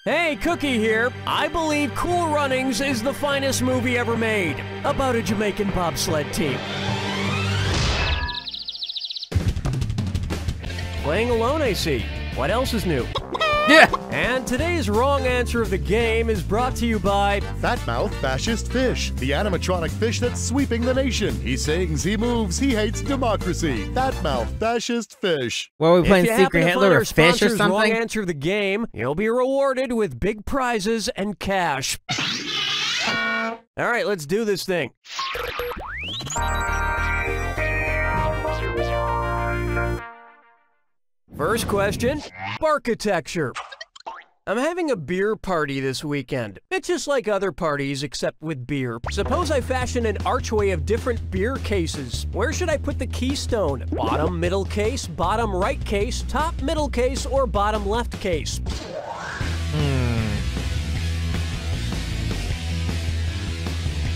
Hey, Cookie here. I believe Cool Runnings is the finest movie ever made about a Jamaican bobsled team. Playing alone, I see. What else is new? Yeah! And today's wrong answer of the game is brought to you by Fatmouth Fascist Fish, the animatronic fish that's sweeping the nation. He sings, he moves, he hates democracy. Fatmouth Fascist Fish. What are we playing, if you Secret happen to Hitler find or our Fish or sponsor's wrong something? answer of the game, you'll be rewarded with big prizes and cash. All right, let's do this thing. First question, architecture. I'm having a beer party this weekend. It's just like other parties except with beer. Suppose I fashion an archway of different beer cases. Where should I put the keystone? Bottom middle case, bottom right case, top middle case, or bottom left case?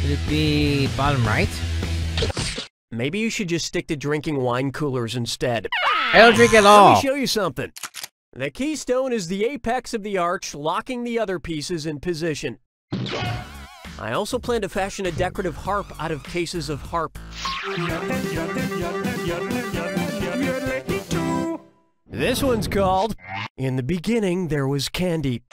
Would it be bottom right? Maybe you should just stick to drinking wine coolers instead. I don't drink at Let all. me show you something. The keystone is the apex of the arch, locking the other pieces in position. I also plan to fashion a decorative harp out of cases of harp. This one's called, In the Beginning There Was Candy.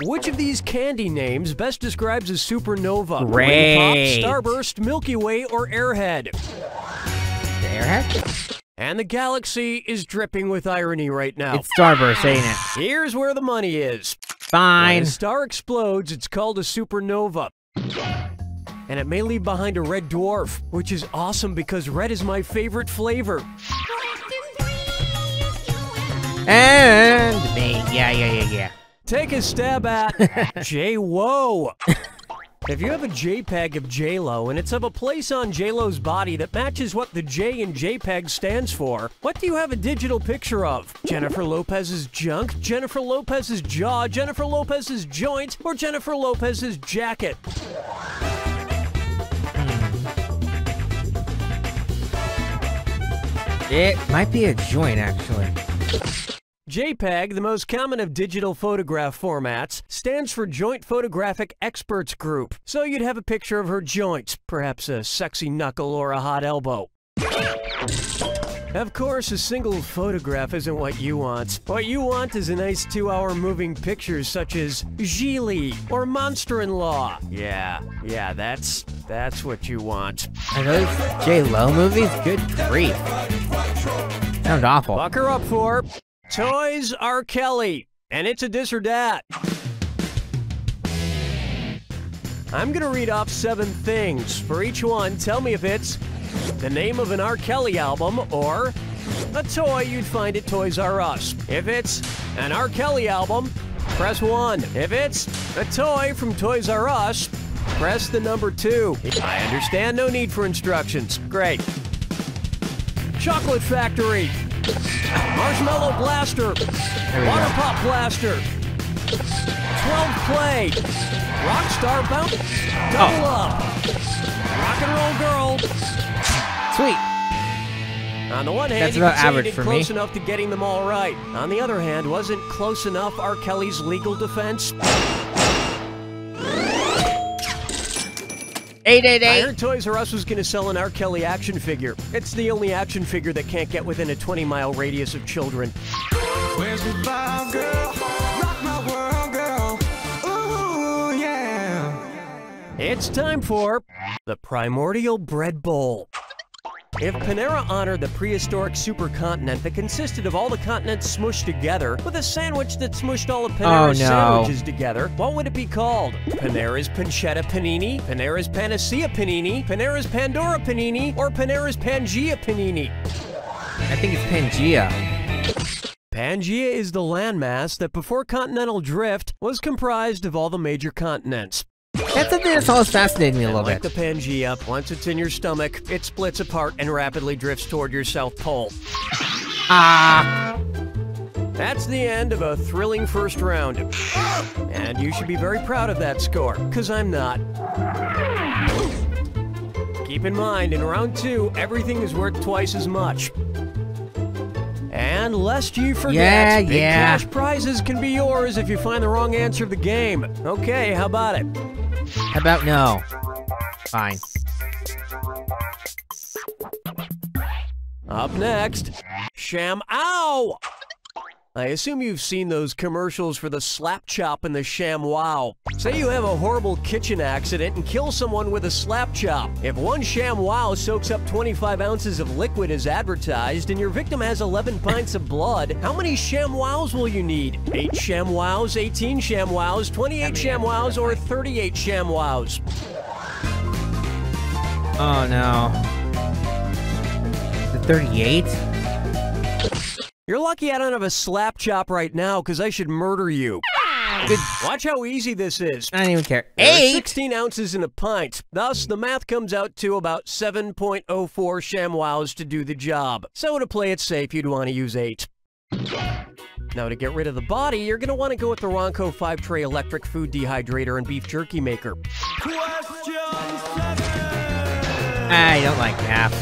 Which of these candy names best describes a supernova? Great. Ring Pop, Starburst, Milky Way, or Airhead? The airhead? And the galaxy is dripping with irony right now. It's Starburst, ain't it? Here's where the money is. When Fine. a star explodes, it's called a supernova. And it may leave behind a red dwarf, which is awesome because red is my favorite flavor. And me. Yeah. Take a stab at J-Wo. If you have a JPEG of J-Lo and it's of a place on J-Lo's body that matches what the J in JPEG stands for, what do you have a digital picture of? Jennifer Lopez's junk, Jennifer Lopez's jaw, Jennifer Lopez's joint, or Jennifer Lopez's jacket? It might be a joint, actually. JPEG, the most common of digital photograph formats, stands for Joint Photographic Experts Group. So you'd have a picture of her joints, perhaps a sexy knuckle or a hot elbow. Of course, a single photograph isn't what you want. What you want is a nice 2-hour moving picture such as Geely or Monster-in-Law. Yeah, that's what you want. Are those J-Lo movies? Good grief. Sounds awful. Buck her up for Toys R. Kelly, and it's a this or that. I'm gonna read off 7 things. For each one, tell me if it's the name of an R. Kelly album or a toy you'd find at Toys R Us. If it's an R. Kelly album, press 1. If it's a toy from Toys R Us, press the number 2. I understand, no need for instructions. Great. Chocolate Factory. Marshmallow Blaster, Water Pop Blaster, 12 Play, Rockstar Bounce, Double Up, Rock and Roll Girl. Sweet. On the one hand, That's you about could say you average did for close me. enough to getting them all right. On the other hand, wasn't close enough R. Kelly's legal defense? 888. I heard Toys R Us was going to sell an R. Kelly action figure. It's the only action figure that can't get within a 20-mile radius of children. Where's the vibe, girl? Rock my world, girl. Ooh, yeah. It's time for the Primordial Bread Bowl. If Panera honored the prehistoric supercontinent that consisted of all the continents smushed together with a sandwich that smushed all of Panera's sandwiches together, what would it be called? Panera's Pancetta Panini, Panera's Panacea Panini, Panera's Pandora Panini, or Panera's Pangea Panini? I think it's Pangea. Pangea is the landmass that before continental drift was comprised of all the major continents. That's something that's always fascinated me a little Like the bit. Pangea, once it's in your stomach, it splits apart and rapidly drifts toward your South Pole. That's the end of a thrilling first round. And you should be very proud of that score, because I'm not. Keep in mind, in round 2, everything is worth twice as much. And And lest you forget, big yeah. cash prizes can be yours if you find the wrong answer of the game. Okay, how about it? How about no? Fine. Up next, Sham Ow! I assume you've seen those commercials for the slap chop and the Sham Wow. Say you have a horrible kitchen accident and kill someone with a slap chop. If one Sham Wow soaks up 25 ounces of liquid as advertised and your victim has 11 pints of blood, how many Sham Wows will you need? 8 Sham Wows, 18 Sham Wows, 28 Sham Wows, or 38 Sham Wows? Oh no. The 38? You're lucky I don't have a slap chop right now, because I should murder you. Good. Watch how easy this is. I don't even care. There are 8? 16 ounces in a pint. Thus, the math comes out to about 7.04 ShamWows to do the job. So to play it safe, you'd want to use 8. Now to get rid of the body, you're going to want to go with the Ronco 5-tray electric food dehydrator and beef jerky maker. I don't like math.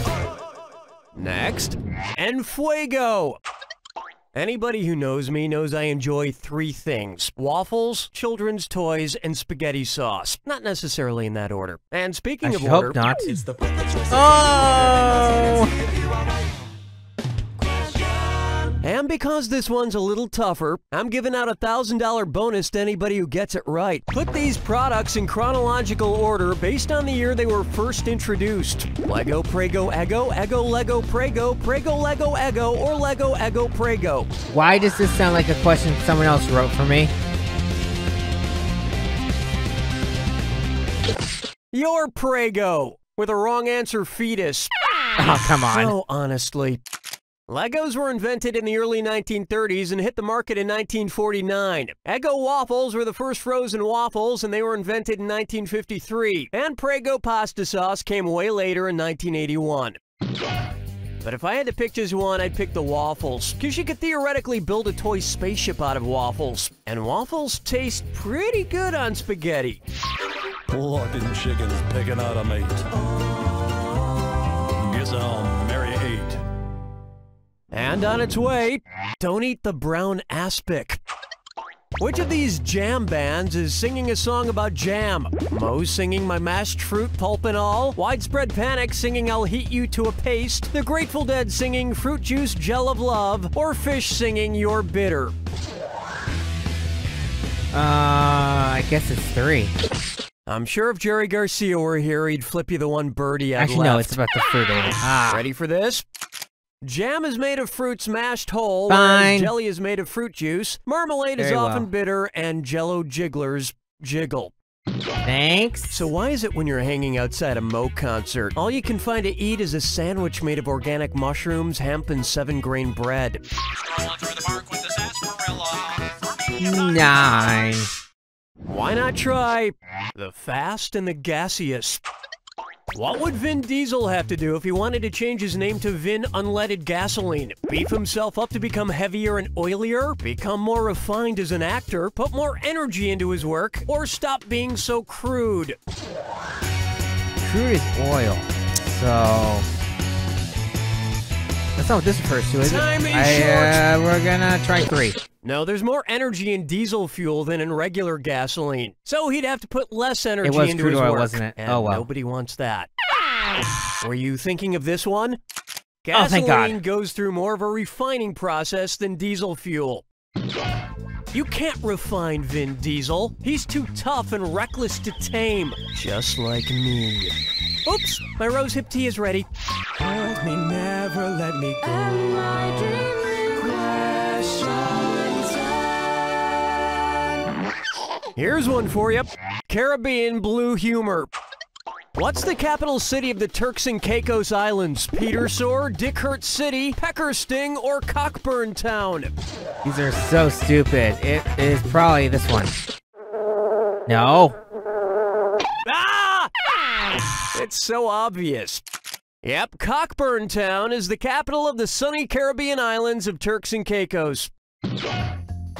Next, Enfuego. Anybody who knows me knows I enjoy 3 things: waffles, children's toys, and spaghetti sauce. Not necessarily in that order. And speaking I of should order... hope not. Oh! And because this one's a little tougher, I'm giving out a $1,000 bonus to anybody who gets it right. Put these products in chronological order based on the year they were first introduced. Lego Prego Eggo, Eggo Lego Prego, Prego Lego Eggo, or Lego Eggo Prego. Why does this sound like a question someone else wrote for me? Your Prego, with a wrong answer fetus. Oh, come on. Oh, honestly. Legos were invented in the early 1930s and hit the market in 1949. Eggo waffles were the first frozen waffles, and they were invented in 1953. And Prego pasta sauce came way later in 1981. But if I had to pick just one, I'd pick the waffles, because you could theoretically build a toy spaceship out of waffles. And waffles taste pretty good on spaghetti. Plucking chickens picking out a mate. Guess I'll marry 8. And on its way, don't eat the brown aspic. Which of these jam bands is singing a song about jam? Moe's singing My Mashed Fruit, Pulp and All, Widespread Panic singing I'll Heat You to a Paste, The Grateful Dead singing Fruit Juice, Gel of Love, or Fish singing You're Bitter? I guess it's 3. I'm sure if Jerry Garcia were here, he'd flip you the one birdie I've Actually, left. no, it's about the fruit. Ready for this? Jam is made of fruits mashed whole, Fine. whereas jelly is made of fruit juice. Marmalade is Very often well. bitter, and Jell-O jigglers jiggle. Thanks. So why is it when you're hanging outside a Moe concert, all you can find to eat is a sandwich made of organic mushrooms, hemp, and 7-grain bread? 9. Why not try the fast and the gaseous? What would Vin Diesel have to do if he wanted to change his name to Vin Unleaded Gasoline? Beef himself up to become heavier and oilier? Become more refined as an actor? Put more energy into his work? Or stop being so crude? Crude is oil. So... that's not what this refers to, is it? Time is short. We're gonna try 3. No, there's more energy in diesel fuel than in regular gasoline. So he'd have to put less energy was into crude his oil, work. wasn't it? And Oh, well. nobody wants that. Were you thinking of this one? Oh, thank God. Gasoline goes through more of a refining process than diesel fuel. You can't refine Vin Diesel. He's too tough and reckless to tame. Just like me. Oops, my rose hip tea is ready. Hold me, never let me go. Here's one for you. Caribbean blue humor. What's the capital city of the Turks and Caicos Islands? Petersore, Dickhurt City, Peckersting, or Cockburn Town? These are so stupid. It is probably this one. No. Ah! It's so obvious. Yep, Cockburn Town is the capital of the sunny Caribbean islands of Turks and Caicos.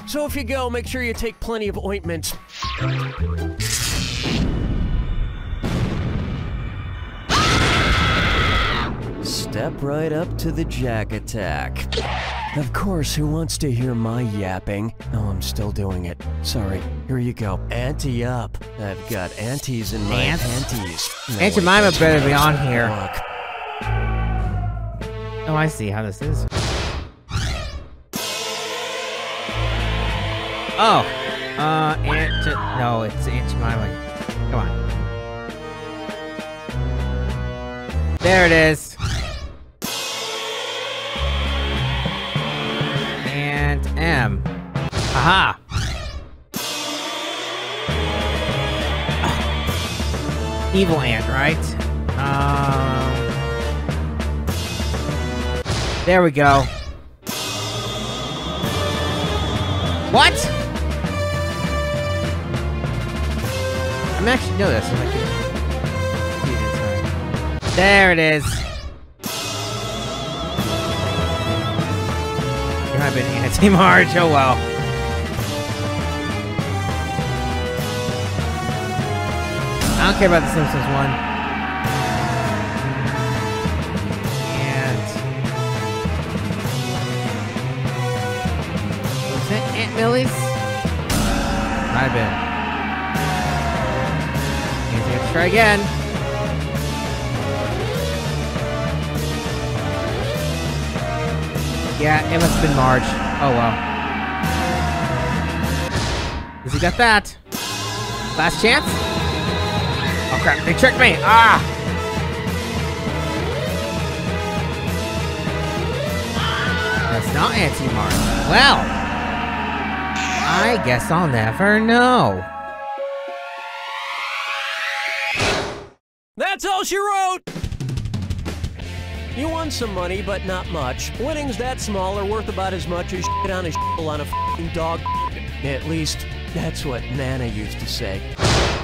So if you go, make sure you take plenty of ointment. Step right up to the Jack Attack. Of course, who wants to hear my yapping? Oh, I'm still doing it. Sorry. Here you go. Ante up. I've got antes in my Ants? panties. No, Aunt wait, Jemima that's better not be how on it's here. look. Oh, I see how this is. Oh, no, it's Aunt Jemima. Come on. There it is. And M. Aha. Evil ant, right? There we go. What? I'm actually know this. There it is. You have been anti-Marge. Oh well. I don't care about the Simpsons one. And was that Aunt Millie's? Might have been. Let's try again. Yeah, it must have been Marge. Oh well. Has he got that? Last chance? Oh crap, they tricked me! Ah! That's not anti-Marge. Well, I guess I'll never know. That's all she wrote! You won some money, but not much. Winnings that small are worth about as much as shit on a shittle on a f***ing dog. At least, that's what Nana used to say.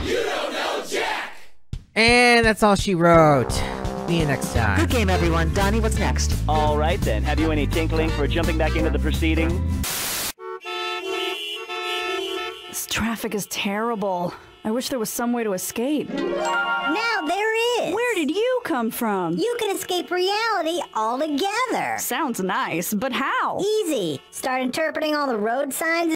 You don't know Jack! And that's all she wrote. See you next time. Good game, everyone. Donnie, what's next? All right, then. Have you any tinkling for jumping back into the proceedings? This traffic is terrible. I wish there was some way to escape. Now there is. Where did you come from? You can escape reality altogether. Sounds nice, but how? Easy. Start interpreting all the road signs